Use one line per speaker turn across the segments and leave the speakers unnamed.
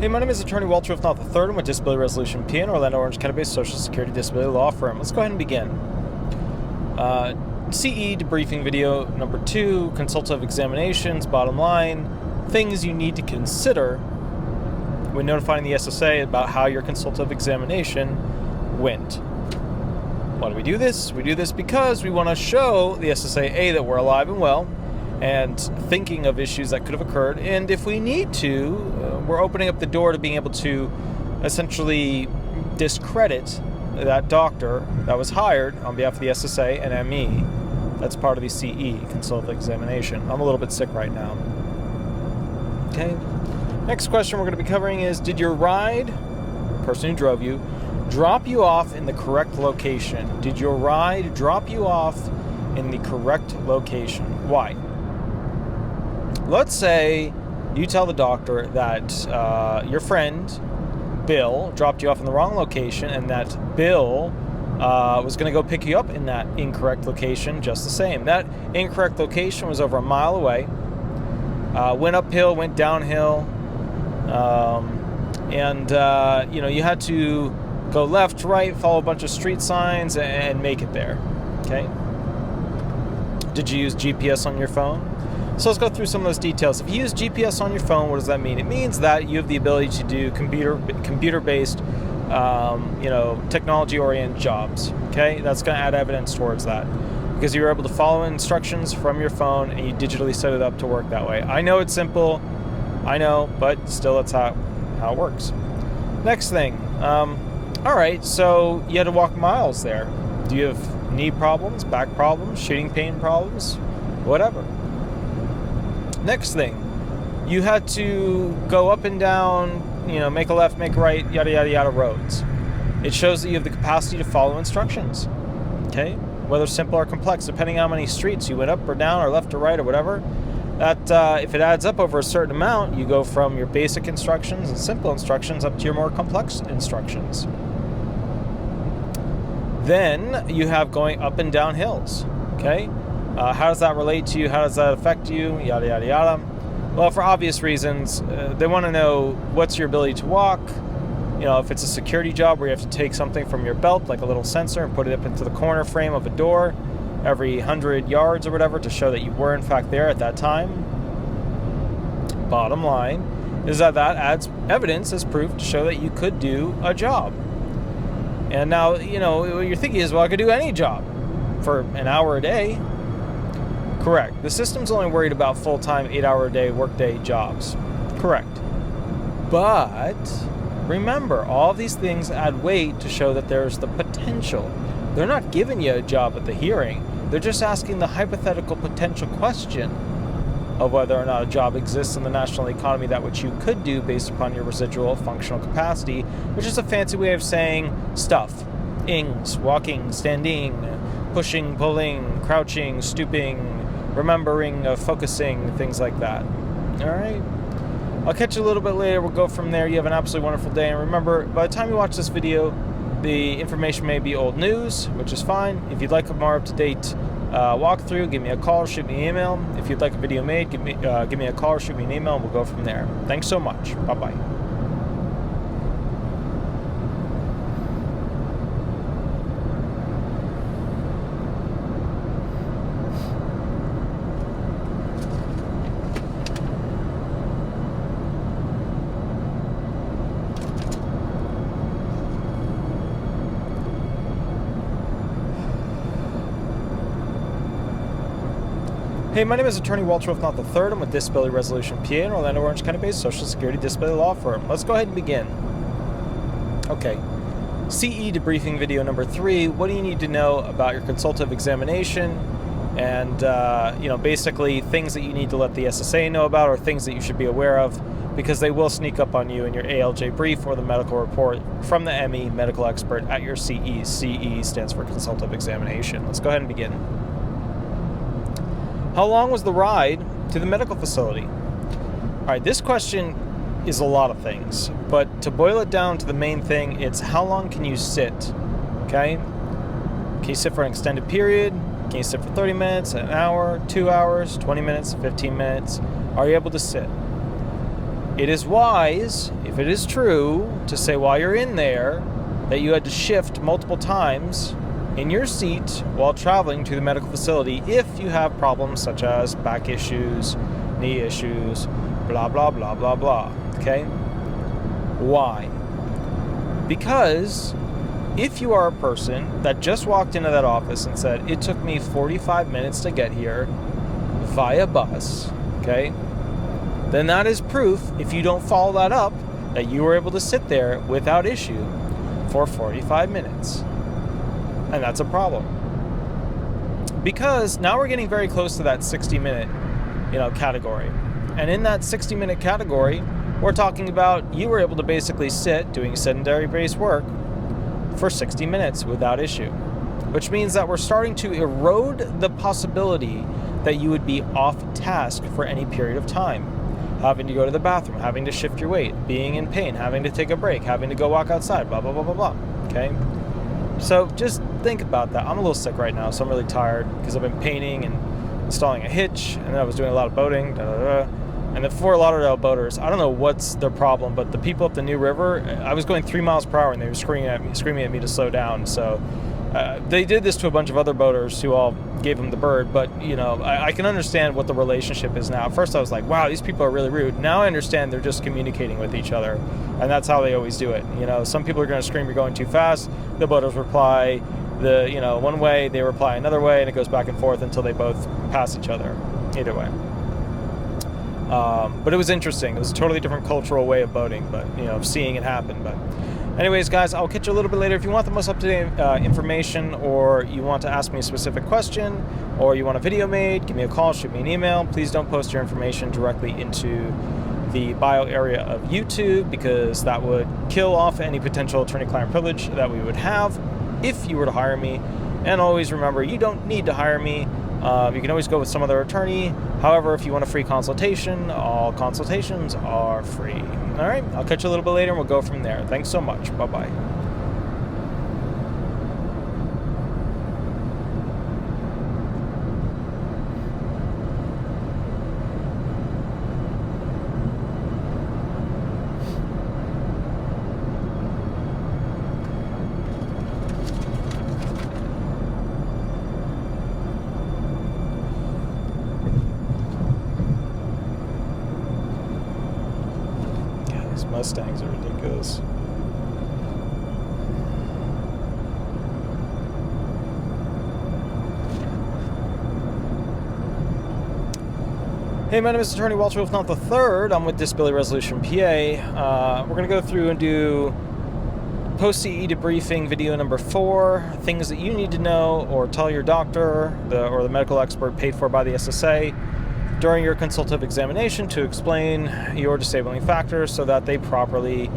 Hey, my name is Attorney Walter Hnot III. I'm with Disability Resolution PA, an Orlando, Orange County-based Social Security Disability law firm. Let's go ahead and begin. CE debriefing video number 2, consultative examinations, bottom line, things you need to consider when notifying the SSA about how your consultative examination went. Why do we do this? We do this because we want to show the SSA, A, that we're alive and well, and thinking of issues that could have occurred, and if we need to, we're opening up the door to being able to essentially discredit that doctor that was hired on behalf of the SSA and ME. That's part of the CE, consultative examination. I'm a little bit sick right now. Okay. Next question we're going to be covering is, did your ride, the person who drove you, drop you off in the correct location? Did your ride drop you off in the correct location? Why? Let's say you tell the doctor that your friend, Bill, dropped you off in the wrong location, and that Bill was going to go pick you up in that incorrect location just the same. That incorrect location was over a mile away, went uphill, went downhill, and you had to go left, right, follow a bunch of street signs, and make it there. Okay? Did you use GPS on your phone? So let's go through some of those details. If you use GPS on your phone, what does that mean? It means that you have the ability to do computer-based, technology-oriented jobs. Okay, that's going to add evidence towards that because you're able to follow instructions from your phone and you digitally set it up to work that way. I know it's simple, I know, but still, that's how it works. Next thing, all right. So you had to walk miles there. Do you have knee problems, back problems, shooting pain problems, whatever? Next thing, you had to go up and down, make a left, make a right, yada, yada, yada roads. It shows that you have the capacity to follow instructions, okay? Whether simple or complex, depending on how many streets you went up or down or left or right or whatever, that if it adds up over a certain amount, you go from your basic instructions and simple instructions up to your more complex instructions. Then you have going up and down hills, okay? How does that relate to you? How does that affect you? Yada, yada, yada. Well, for obvious reasons, they want to know what's your ability to walk. If it's a security job where you have to take something from your belt, like a little sensor, and put it up into the corner frame of a door every 100 yards or whatever to show that you were in fact there at that time. Bottom line is that adds evidence as proof to show that you could do a job. And now, what you're thinking is, well, I could do any job for an hour a day. Correct. The system's only worried about full-time, 8-hour-a-day, workday jobs. Correct. But remember, all of these things add weight to show that there's the potential. They're not giving you a job at the hearing. They're just asking the hypothetical potential question of whether or not a job exists in the national economy that which you could do based upon your residual functional capacity, which is a fancy way of saying stuff. Ings, walking, standing, pushing, pulling, crouching, stooping, remembering, focusing, things like that. All right? I'll catch you a little bit later. We'll go from there. You have an absolutely wonderful day. And remember, by the time you watch this video, the information may be old news, which is fine. If you'd like a more up-to-date walkthrough, give me a call or shoot me an email. If you'd like a video made, give me a call or shoot me an email, and we'll go from there. Thanks so much. Bye-bye. Hey, my name is Attorney Walter Hnot III. I'm with Disability Resolution PA, an Orlando, Orange County-based Social Security Disability law firm. Let's go ahead and begin. Okay. CE debriefing video number 3. What do you need to know about your consultative examination? And, basically things that you need to let the SSA know about or things that you should be aware of because they will sneak up on you in your ALJ brief or the medical report from the ME medical expert at your CE. CE stands for consultative examination. Let's go ahead and begin. How long was the ride to the medical facility? All right, this question is a lot of things, but to boil it down to the main thing, it's how long can you sit, okay? Can you sit for an extended period? Can you sit for 30 minutes, an hour, 2 hours, 20 minutes, 15 minutes? Are you able to sit? it is wise, if it is true, to say while you're in there that you had to shift multiple times in your seat while traveling to the medical facility if you have problems such as back issues, knee issues, blah, blah, blah, blah, blah. Okay? Why? Because if you are a person that just walked into that office and said, it took me 45 minutes to get here via bus, okay, then that is proof, if you don't follow that up, that you were able to sit there without issue for 45 minutes. And that's a problem. Because now we're getting very close to that 60-minute, category. And in that 60-minute category, we're talking about you were able to basically sit doing sedentary-based work for 60 minutes without issue. Which means that we're starting to erode the possibility that you would be off task for any period of time. Having to go to the bathroom, having to shift your weight, being in pain, having to take a break, having to go walk outside, blah, blah, blah, blah, blah. Okay? So just think about that. I'm a little sick right now, so I'm really tired because I've been painting and installing a hitch, and then I was doing a lot of boating, And the Fort Lauderdale boaters, I don't know what's their problem, but the people up the New River, I was going 3 miles per hour and they were screaming at me to slow down. So they did this to a bunch of other boaters who all gave them the bird. But, I can understand what the relationship is now. At first I was like, wow, these people are really rude. Now I understand they're just communicating with each other. And that's how they always do it. Some people are going to scream you're going too fast. The boaters reply one way, they reply another way, and it goes back and forth until they both pass each other. Either way. But it was interesting. It was a totally different cultural way of boating, but, of seeing it happen. But anyways, guys, I'll catch you a little bit later. If you want the most up-to-date information, or you want to ask me a specific question, or you want a video made, give me a call, shoot me an email. Please don't post your information directly into the bio area of YouTube, because that would kill off any potential attorney-client privilege that we would have if you were to hire me. And always remember, you don't need to hire me. You can always go with some other attorney. However, if you want a free consultation, all consultations are free. All right, I'll catch you a little bit later and we'll go from there. Thanks so much. Bye-bye. Mustangs are ridiculous. Hey, my name is Attorney Walter Rudolph Hnot III. I'm with Disability Resolution PA. We're going to go through and do post-CE debriefing video number 4, things that you need to know or tell your doctor or the medical expert paid for by the SSA during your consultative examination to explain your disabling factors so that they properly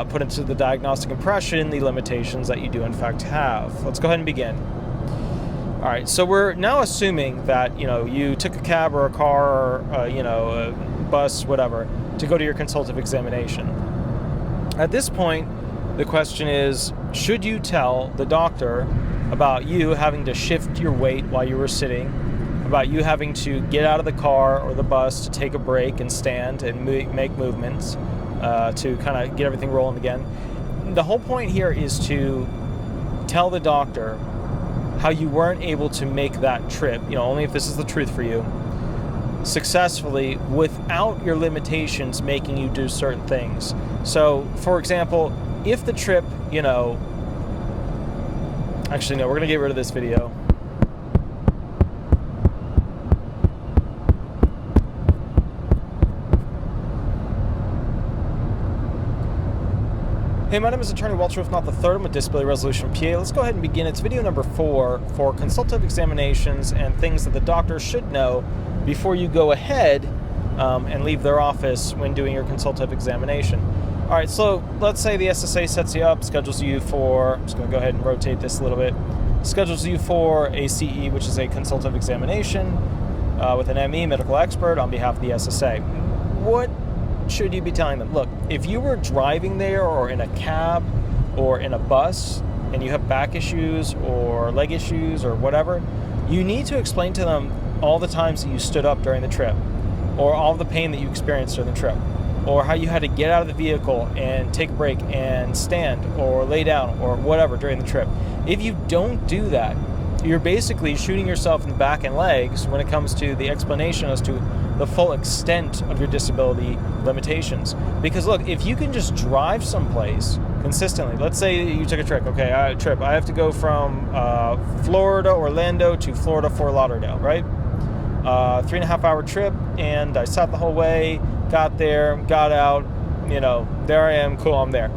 put into the diagnostic impression the limitations that you do in fact have. Let's go ahead and begin. All right, so we're now assuming that you took a cab or a car or a bus, whatever, to go to your consultative examination. At this point, the question is, should you tell the doctor about you having to shift your weight while you were sitting, about you having to get out of the car or the bus to take a break and stand and make movements to kind of get everything rolling again? The whole point here is to tell the doctor how you weren't able to make that trip, only if this is the truth for you, successfully without your limitations making you do certain things. So, for example, if the trip, actually no, we're going to get rid of this video. Hey, my name is Attorney Walter Rudolph Hnot III. I'm with Disability Resolution PA. Let's go ahead and begin. It's video number 4 for consultative examinations and things that the doctor should know before you go ahead and leave their office when doing your consultative examination. All right, so let's say the SSA sets you up, schedules you for, I'm just going to go ahead and rotate this a little bit, schedules you for a CE, which is a consultative examination with an ME, medical expert, on behalf of the SSA. What should you be telling them? Look, if you were driving there or in a cab or in a bus and you have back issues or leg issues or whatever, you need to explain to them all the times that you stood up during the trip or all the pain that you experienced during the trip. or how you had to get out of the vehicle and take a break and stand or lay down or whatever during the trip. If you don't do that, you're basically shooting yourself in the back and legs when it comes to the explanation as to the full extent of your disability limitations. Because look, if you can just drive someplace consistently, let's say you took a trip, I have to go from Florida, Orlando to Florida, Fort Lauderdale, right? 3.5 hour trip, and I sat the whole way, got there, got out, there I am, cool, I'm there.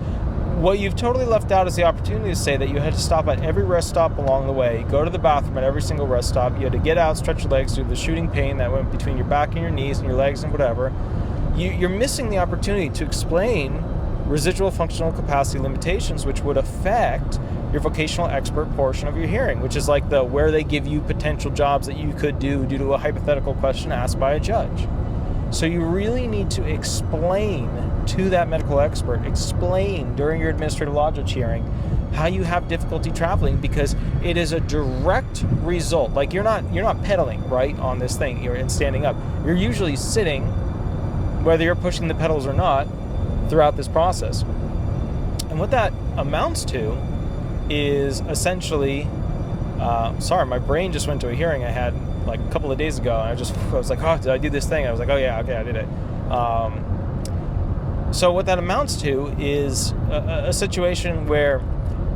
What you've totally left out is the opportunity to say that you had to stop at every rest stop along the way, go to the bathroom at every single rest stop, you had to get out, stretch your legs, do the shooting pain that went between your back and your knees and your legs and whatever. You're missing the opportunity to explain residual functional capacity limitations, which would affect your vocational expert portion of your hearing, which is like where they give you potential jobs that you could do due to a hypothetical question asked by a judge. So you really need to explain to that medical expert, explain during your administrative law judge hearing how you have difficulty traveling, because it is a direct result. Like you're not pedaling right on this thing, you're standing up. You're usually sitting, whether you're pushing the pedals or not, throughout this process. And what that amounts to is essentially, my brain just went to a hearing I had like a couple of days ago, and I was like, oh, did I do this thing? I was like, oh yeah, okay, I did it. So what that amounts to is a situation where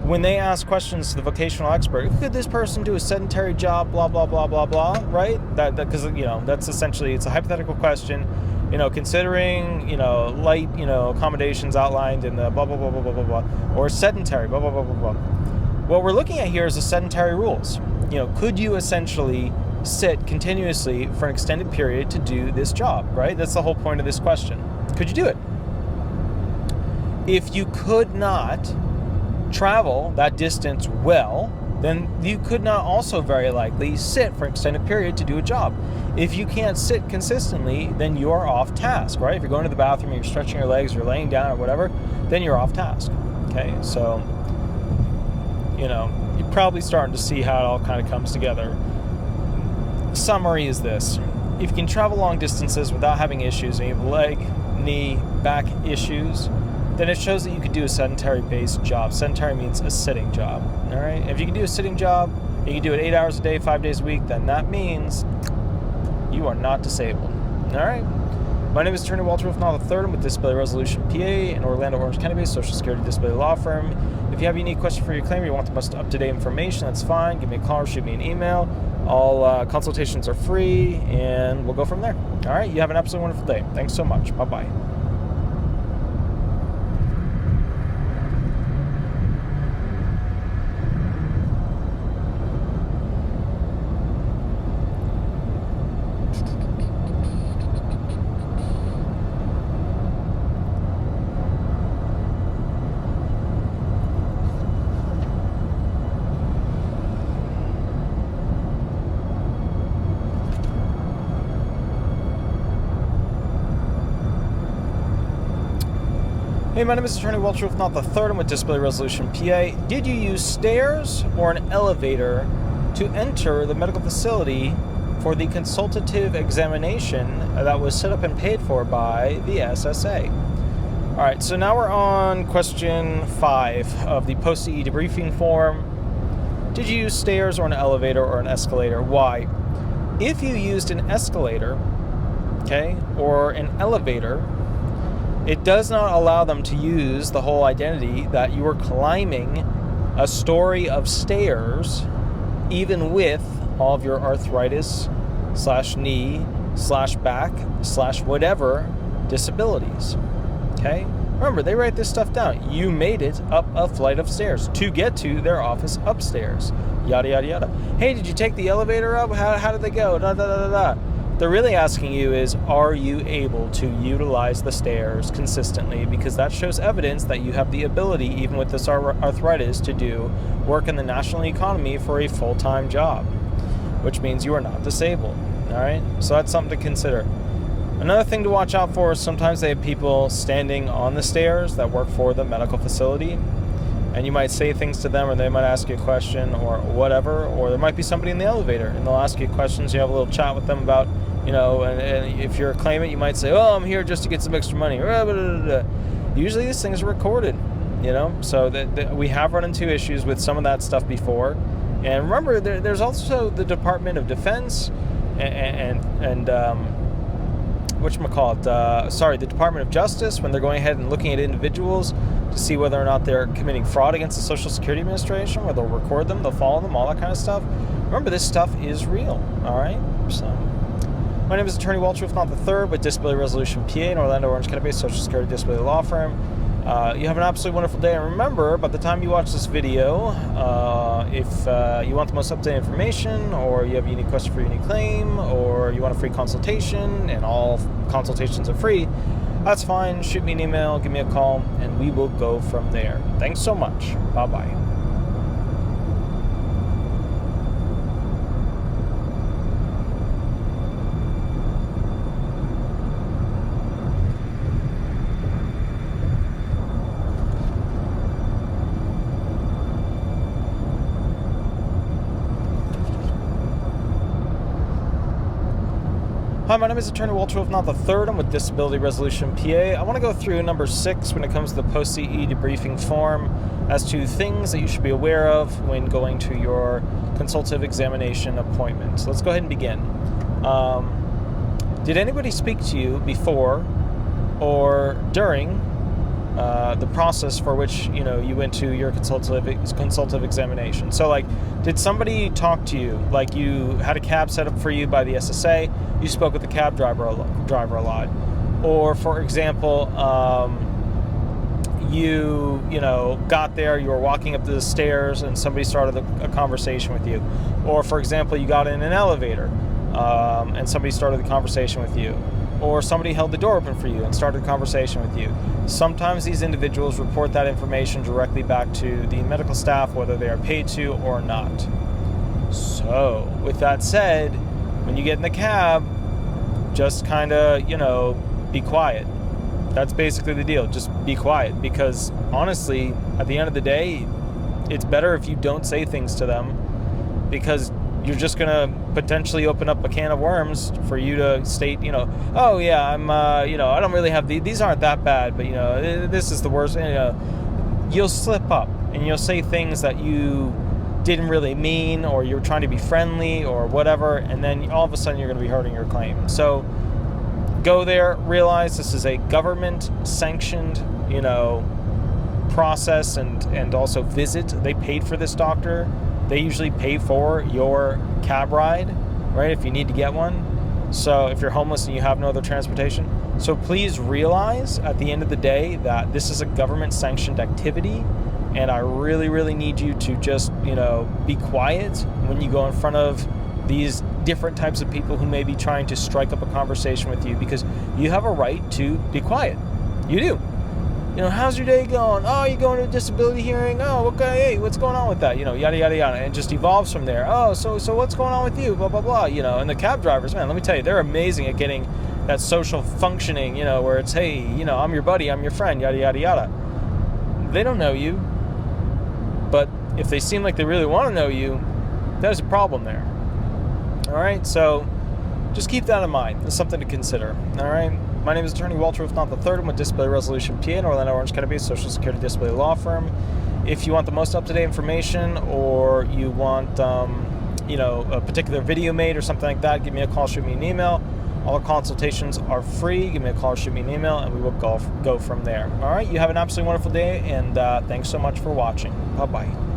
when they ask questions to the vocational expert, could this person do a sedentary job, blah, blah, blah, blah, blah, right? Because, that's essentially, it's a hypothetical question, considering, light, accommodations outlined in the blah, blah, blah, blah, blah, blah, blah, or sedentary, blah, blah, blah, blah, blah. What we're looking at here is the sedentary rules. Could you essentially sit continuously for an extended period to do this job, right? That's the whole point of this question. Could you do it? If you could not travel that distance well, then you could not also very likely sit for an extended period to do a job. If you can't sit consistently, then you are off task, right? If you're going to the bathroom, you're stretching your legs, you're laying down or whatever, then you're off task, okay? So, you're probably starting to see how it all kind of comes together. Summary is this: if you can travel long distances without having issues, and you have leg, knee, back issues, then it shows that you could do a sedentary-based job. Sedentary means a sitting job, all right? If you can do a sitting job, you can do it 8 hours a day, 5 days a week, then that means you are not disabled, all right? My name is Attorney Walter Rudolph Hnot III. I'm with Disability Resolution PA, an Orlando, Orange County-based Social Security disability law firm. If you have a unique question for your claim or you want the most up-to-date information, that's fine. Give me a call or shoot me an email. All consultations are free, and we'll go from there. All right, you have an absolutely wonderful day. Thanks so much. Bye-bye. Hey, my name is Attorney Walter Hnot III. I'm with Disability Resolution PA. Did you use stairs or an elevator to enter the medical facility for the consultative examination that was set up and paid for by the SSA? All right, so now we're on question 5 of the post-CE debriefing form. Did you use stairs or an elevator or an escalator? Why? If you used an escalator, okay, or an elevator, it does not allow them to use the whole identity that you were climbing a story of stairs, even with all of your arthritis / knee / back / whatever disabilities. Okay? Remember, they write this stuff down. You made it up a flight of stairs to get to their office upstairs. Yada, yada, yada. Hey, did you take the elevator up? How did they go? Da, da, da, da, da. They're really asking you is, are you able to utilize the stairs consistently? Because that shows evidence that you have the ability, even with this arthritis, to do work in the national economy for a full-time job, which means you are not disabled, all right? So that's something to consider. Another thing to watch out for is sometimes they have people standing on the stairs that work for the medical facility, and you might say things to them, or they might ask you a question or whatever, or there might be somebody in the elevator and they'll ask you questions. You have a little chat with them about You know, and if you're a claimant, you might say, oh, I'm here just to get some extra money. Usually these things are recorded, you know, so that we have run into issues with some of that stuff before. And remember, there's also the Department of Defense and the Department of Justice, when they're going ahead and looking at individuals to see whether or not they're committing fraud against the Social Security Administration, where they'll record them, they'll follow them, all that kind of stuff. Remember, this stuff is real, all right? So, my name is Attorney Walter Rudolph Hnot III with Disability Resolution PA, an Orlando, Orange County-based Social Security disability law firm. You have an absolutely wonderful day, and remember, by the time you watch this video, if you want the most up-to-date information, or you have a unique question for a unique claim, or you want a free consultation, and all consultations are free, that's fine. Shoot me an email, give me a call, and we will go from there. Thanks so much. Bye-bye. Hi, my name is Attorney Walter Rudolph Hnot III. I'm with Disability Resolution PA. I want to go through number 6 when it comes to the post-CE debriefing form as to things that you should be aware of when going to your consultative examination appointment. So let's go ahead and begin. Did anybody speak to you before or during the process for which you went to your consultative examination? So, like, did somebody talk to you? Like, you had a cab set up for you by the SSA, you spoke with the cab driver a lot, or for example, you got there, you were walking up the stairs and somebody started a conversation with you, or for example, you got in an elevator and somebody started the conversation with you, or somebody held the door open for you and started a conversation with you. Sometimes these individuals report that information directly back to the medical staff, whether they are paid to or not. So, with that said, when you get in the cab, just kind of, be quiet. That's basically the deal. Just be quiet, because honestly, at the end of the day, it's better if you don't say things to them, because you're just going to potentially open up a can of worms for you to state, oh yeah, I'm, I don't really have these aren't that bad, but this is the worst. You'll slip up and you'll say things that you didn't really mean, or you're trying to be friendly or whatever, and then all of a sudden you're going to be hurting your claim. So go there, realize this is a government sanctioned, process and also visit. They paid for this doctor. They usually pay for your cab ride, right, if you need to get one. So if you're homeless and you have no other transportation. So please realize at the end of the day that this is a government sanctioned activity, and I really, really need you to just, be quiet when you go in front of these different types of people who may be trying to strike up a conversation with you, because you have a right to be quiet. You do. How's your day going? Oh, you going to a disability hearing? Oh, okay, hey, what's going on with that? Yada, yada, yada. And it just evolves from there. Oh, so what's going on with you? Blah, blah, blah. And the cab drivers, man, let me tell you, they're amazing at getting that social functioning, where it's, hey, I'm your buddy, I'm your friend, yada, yada, yada. They don't know you. But if they seem like they really want to know you, there's a problem there. All right, so just keep that in mind. It's something to consider. All right. My name is Attorney Walter Rudolph Hnot III. I'm with Disability Resolution PA, an Orlando, Orange County-based Social Security disability law firm. If you want the most up-to-date information, or you want, a particular video made or something like that, give me a call, shoot me an email. All our consultations are free. Give me a call, shoot me an email, and we will go from there. All right. You have an absolutely wonderful day, and thanks so much for watching. Bye-bye.